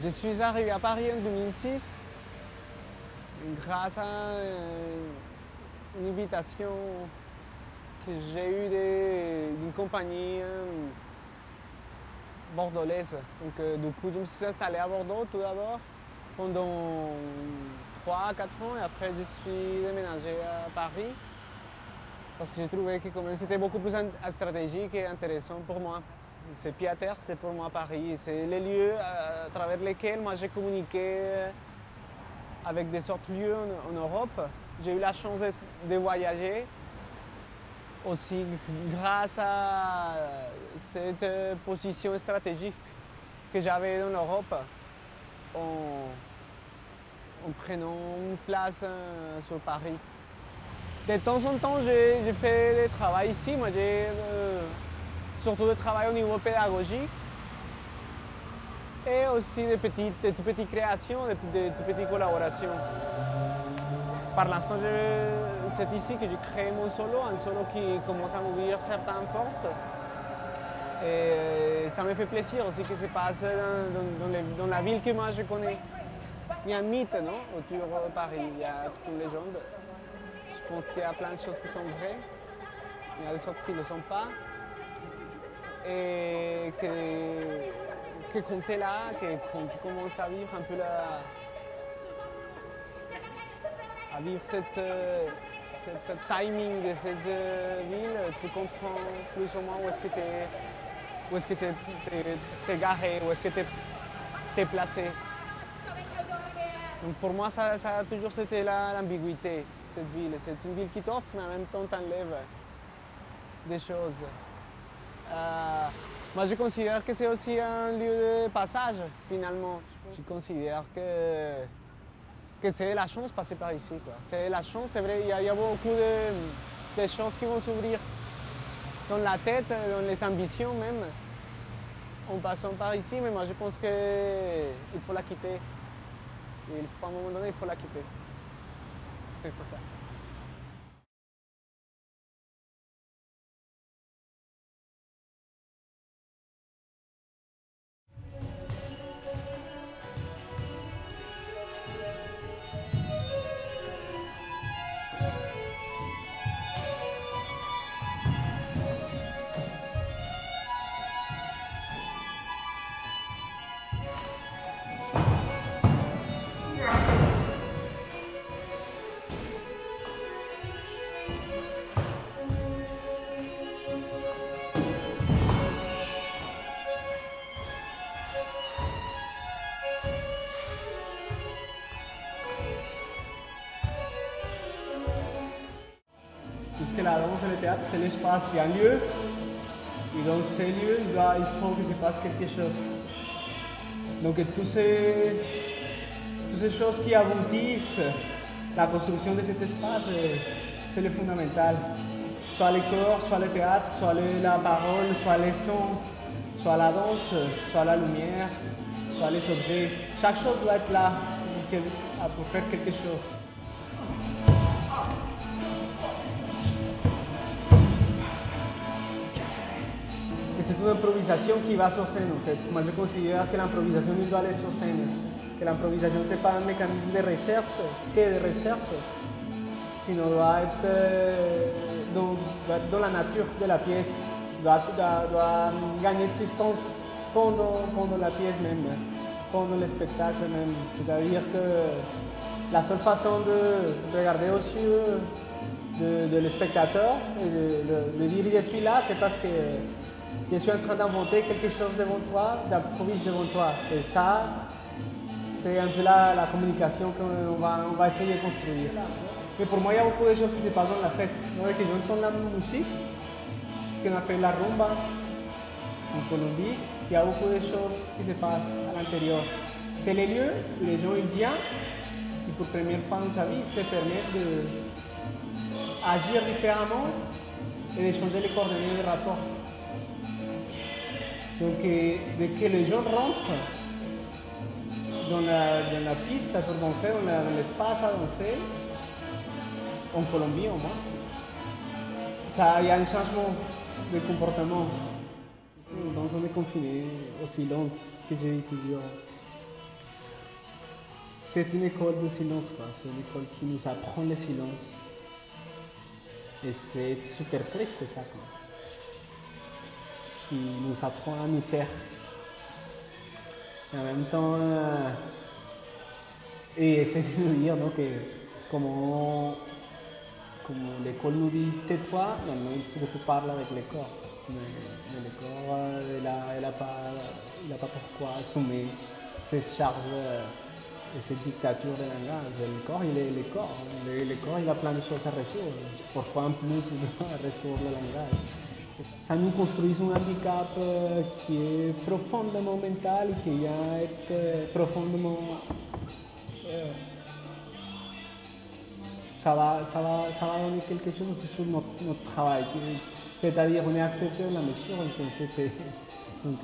Je suis arrivé à Paris en 2006 grâce à une invitation que j'ai eue d'une compagnie bordelaise. Donc, du coup, je me suis installé à Bordeaux tout d'abord pendant 3 à 4 ans et après je suis déménagé à Paris parce que j'ai trouvé que quand même c'était beaucoup plus stratégique et intéressant pour moi. C'est pied à terre, c'est pour moi Paris. C'est les lieux à travers lesquels moi j'ai communiqué avec des autres lieux en Europe. J'ai eu la chance de voyager aussi grâce à cette position stratégique que j'avais dans l'Europe en prenant une place sur Paris. De temps en temps, j'ai fait des travaux ici. Moi, j'ai surtout des travail au niveau pédagogique et aussi de toutes petites créations, de toutes petites collaborations. Par l'instant, c'est ici que j'ai créé mon solo, un solo qui commence à m'ouvrir certaines portes. Et ça me fait plaisir aussi que ça passe dans la ville que moi je connais. Il y a un mythe autour de Paris, il y a toutes les légendes. Je pense qu'il y a plein de choses qui sont vraies, il y a des autres qui ne le sont pas. Et que quand tu es là, quand tu commences à vivre un peu à vivre cette timing de cette ville, tu comprends plus ou moins où est-ce que tu es garé, où est-ce que tu es placé. Donc pour moi, ça a toujours été l'ambiguïté, cette ville. C'est une ville qui t'offre, mais en même temps t'enlève des choses. Moi, je considère que c'est aussi un lieu de passage, finalement. Je considère que c'est la chance de passer par ici. C'est la chance, c'est vrai, il y a beaucoup de choses qui vont s'ouvrir dans la tête, dans les ambitions même, en passant par ici, mais moi je pense qu'il faut la quitter. À un moment donné, il faut la quitter. Puisque la danse et le théâtre, c'est l'espace, il y a un lieu, et dans ces lieux, il faut que se passe quelque chose. Donc toutes ces choses qui aboutissent la construction de cet espace, c'est le fondamental. Soit le corps, soit le théâtre, soit la parole, soit les sons, soit la danse, soit la lumière, soit les objets. Chaque chose doit être là pour faire quelque chose. C'est une improvisation qui va sur scène en fait. Moi je considère que l'improvisation doit aller sur scène. Que l'improvisation c'est pas un mécanisme de recherche, sinon doit être dans la nature de la pièce, doit gagner existence pendant la pièce même, pendant le spectacle même. C'est-à-dire que la seule façon de regarder aux yeux de le spectateur et de dire je suis là, c'est parce que je suis en train d'inventer quelque chose devant toi, j'improvise devant toi. Et ça, c'est un peu la communication qu'on va essayer de construire. Mais pour moi, il y a beaucoup de choses qui se passent dans la fête. Que j'entends la musique, ce qu'on appelle la rumba en Colombie, il y a beaucoup de choses qui se passent à l'intérieur. C'est les lieux où les gens ils viennent et pour la première fois dans sa vie, ils se permettent d'agir différemment et de changer les coordonnées de rapport. Donc, dès que les gens rentrent dans la piste pour danser, dans l'espace à danser, en Colombie au moins, il y a un changement de comportement. Dans on est confiné au silence, ce que j'ai étudié. c'est une école de silence, quoi. C'est une école qui nous apprend le silence. Et c'est super triste, ça, quoi. Qui nous apprend à nous taire. Et en même temps, et essaie de nous dire donc, comment, comment l'école nous dit tais-toi, non, non, il faut que tu parles avec le corps. Mais le corps, il n'a pas pourquoi assumer cette charge et cette dictature de langage. Le corps, il est le corps. Le corps, il a plein de choses à résoudre. Pourquoi en plus il doit résoudre le langage? Ça nous construit un handicap qui est profondément mental et qui vient être profondément... ça va donner quelque chose aussi sur notre travail. C'est-à-dire on est accepté dans la mesure donc,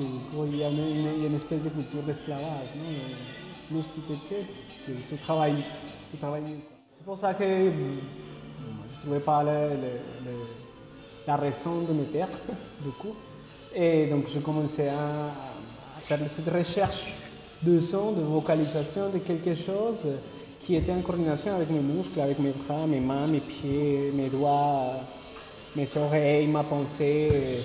il y a une espèce de culture d'esclavage. Plus tu t'étais, tu travailles mieux. C'est pour ça que je ne trouvais pas la raison de me taire, du coup. Et donc je commençais à faire cette recherche de son, de vocalisation, de quelque chose qui était en coordination avec mes muscles, avec mes bras, mes mains, mes pieds, mes doigts, mes oreilles, ma pensée,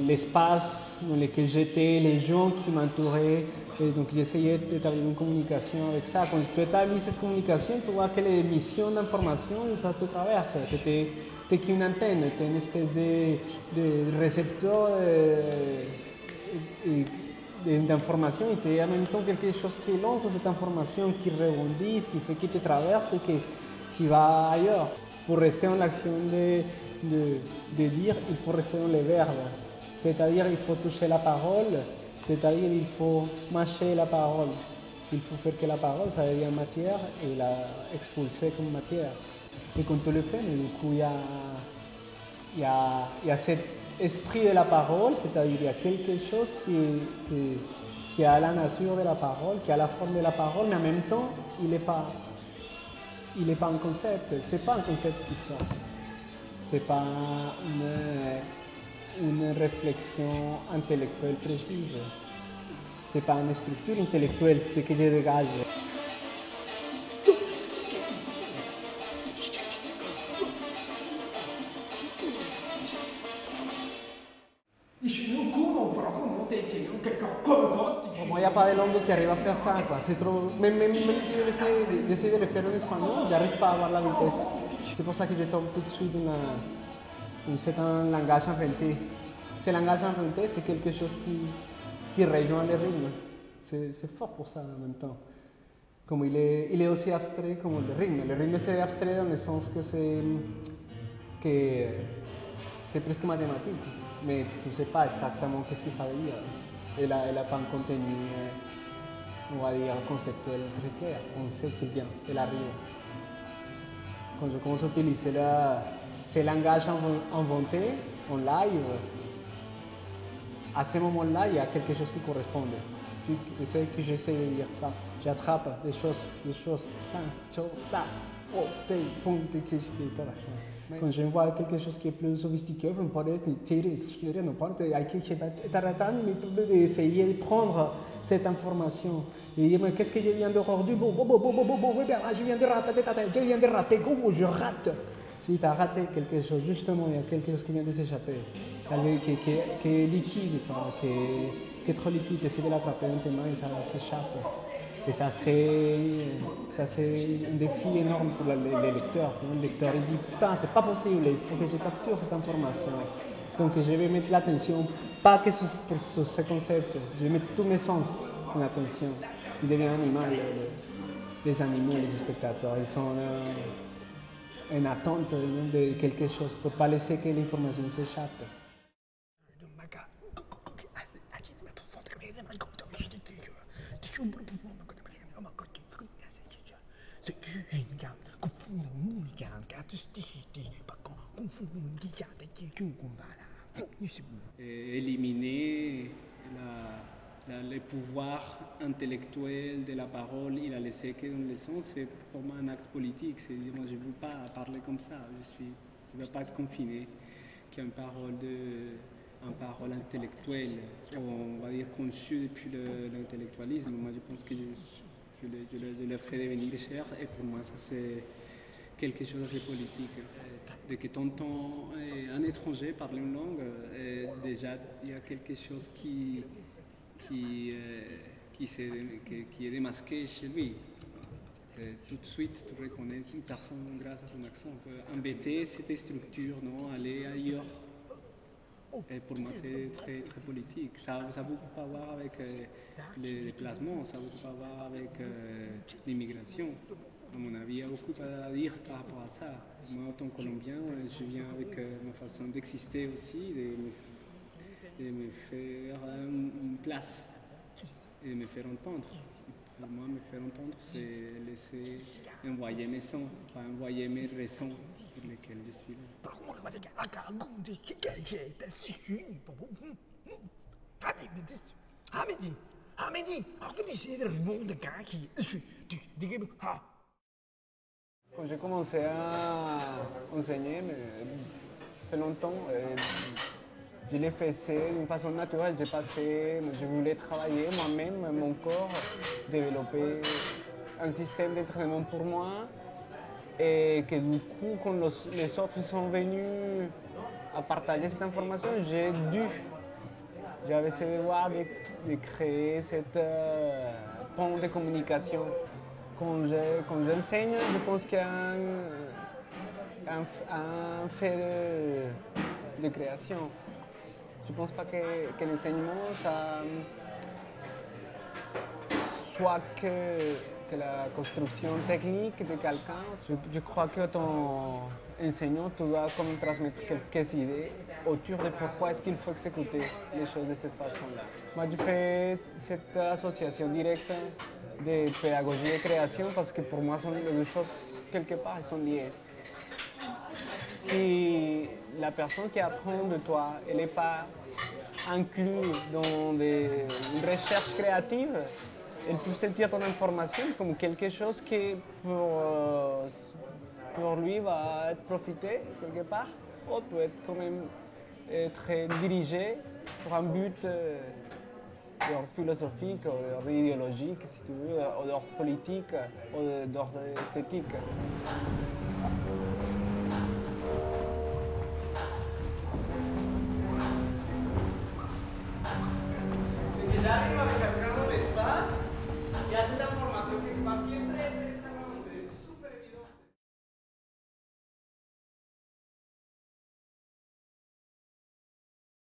l'espace dans lequel j'étais, les gens qui m'entouraient. Et donc j'essayais d'établir une communication avec ça. Quand tu établis cette communication, tu vois que les missions d'information, ça te traverse. T'es qu'une antenne, t'es une espèce de récepteur d'information et t'es en même temps quelque chose qui lance cette information, qui rebondit, qui fait qu'il te traverse et qui va ailleurs. Pour rester dans l'action de dire, il faut rester dans les verbes. C'est-à-dire il faut toucher la parole, c'est-à-dire il faut mâcher la parole. Il faut faire que la parole, ça devient matière et la expulser comme matière. Et quand tu le fais, du coup, il y a cet esprit de la parole, c'est-à-dire il y a quelque chose qui a la nature de la parole, qui a la forme de la parole, mais en même temps, il n'est pas un concept. C'est pas un concept qui sort. C'est pas une réflexion intellectuelle précise. C'est pas une structure intellectuelle, c'est que je dégage. Bon, il n'y a pas de langue qui arrive à faire ça, quoi. C'est trop... Même si j'essaie de le faire en espagnol, j'arrive pas à avoir la vitesse. C'est pour ça que je tombe tout de suite c'est un langage inventé. Ce langage inventé, c'est quelque chose qui rejoint les rythmes. C'est fort pour ça en même temps. Comme il est aussi abstrait comme le rythme. Le rythme, c'est abstrait dans le sens que c'est presque mathématique. Mais tu ne sais pas exactement qu'est-ce que ça veut dire. Elle a pas un contenu, on va dire, conceptuel très clair. On sait qu'il vient, elle arrive. Quand je commence à utiliser ces langages inventés en live, à ce moment-là, il y a quelque chose qui correspond. C'est ce que j'essaie de dire. J'attrape des choses. Quand je vois quelque chose qui est plus sophistiqué, je me parle d'essayer de prendre cette information et dire mais qu'est-ce que je viens de aujourd'hui, je viens de rater, comment je rate. Si tu as raté quelque chose, justement, il y a quelque chose qui vient de s'échapper, qui est liquide, qui est trop liquide, essaie de l'attraper dans tes mains et ça s'échappe. Et ça, c'est un défi énorme pour les lecteurs. Le lecteur, il dit, putain, c'est pas possible, il faut que je capture cette information. Donc, je vais mettre l'attention, pas que sur ce concept, je vais mettre tous mes sens en attention. Ils deviennent animaux, les animaux, les spectateurs, ils sont en attente de quelque chose, pour ne pas laisser que l'information s'échappe. Éliminer les pouvoirs intellectuels de la parole, il a laissé que dans le sens, c'est pour moi un acte politique. C'est dire, moi je ne veux pas parler comme ça, je ne veux pas être confiné, qu'il y a une parole intellectuelle, on va dire conçue depuis l'intellectualisme. Moi je pense que Je leur fais devenir cher et pour moi ça c'est quelque chose d'assez politique. Dès que tu entends un étranger parler une langue, déjà il y a quelque chose qui, qui est démasqué chez lui. Tout de suite, tu reconnais une personne grâce à son accent. Embêter cette structure, non, aller ailleurs. Et pour moi, c'est très, très politique. Ça a beaucoup à voir avec les déplacements, ça a beaucoup à voir avec l'immigration. À mon avis, il y a beaucoup à dire par rapport à ça. Moi, en tant que Colombien, je viens avec ma façon d'exister aussi, de me faire une place et de me faire entendre. Pour moi, me faire entendre, c'est laisser envoyer mes sons, pas envoyer mes raisons pour lesquelles je suis là. Quand j'ai commencé à enseigner, mais ça fait longtemps, je l'ai fait d'une façon naturelle. Je voulais travailler moi-même, mon corps, développer un système d'entraînement pour moi. Et que du coup, quand les autres sont venus à partager cette information, j'avais ce devoir de créer cette pont de communication. Quand j'enseigne, je pense qu'il y a un fait de création. Je ne pense pas que l'enseignement, ça soit que la construction technique de quelqu'un. Je crois que ton enseignant, tu dois comme transmettre quelques idées autour de pourquoi est-ce qu'il faut exécuter les choses de cette façon-là. Moi, je fais cette association directe de pédagogie et création parce que pour moi, les deux choses, quelque part, elles sont liées. Si la personne qui apprend de toi, elle n'est pas incluse dans des recherches créatives, elle peut sentir ton information comme quelque chose qui pour lui va être profité quelque part, ou peut être quand même être dirigé pour un but d'ordre philosophique, d'ordre idéologique, si tu veux, ou d'ordre politique, ou d'ordre esthétique. Desde arriba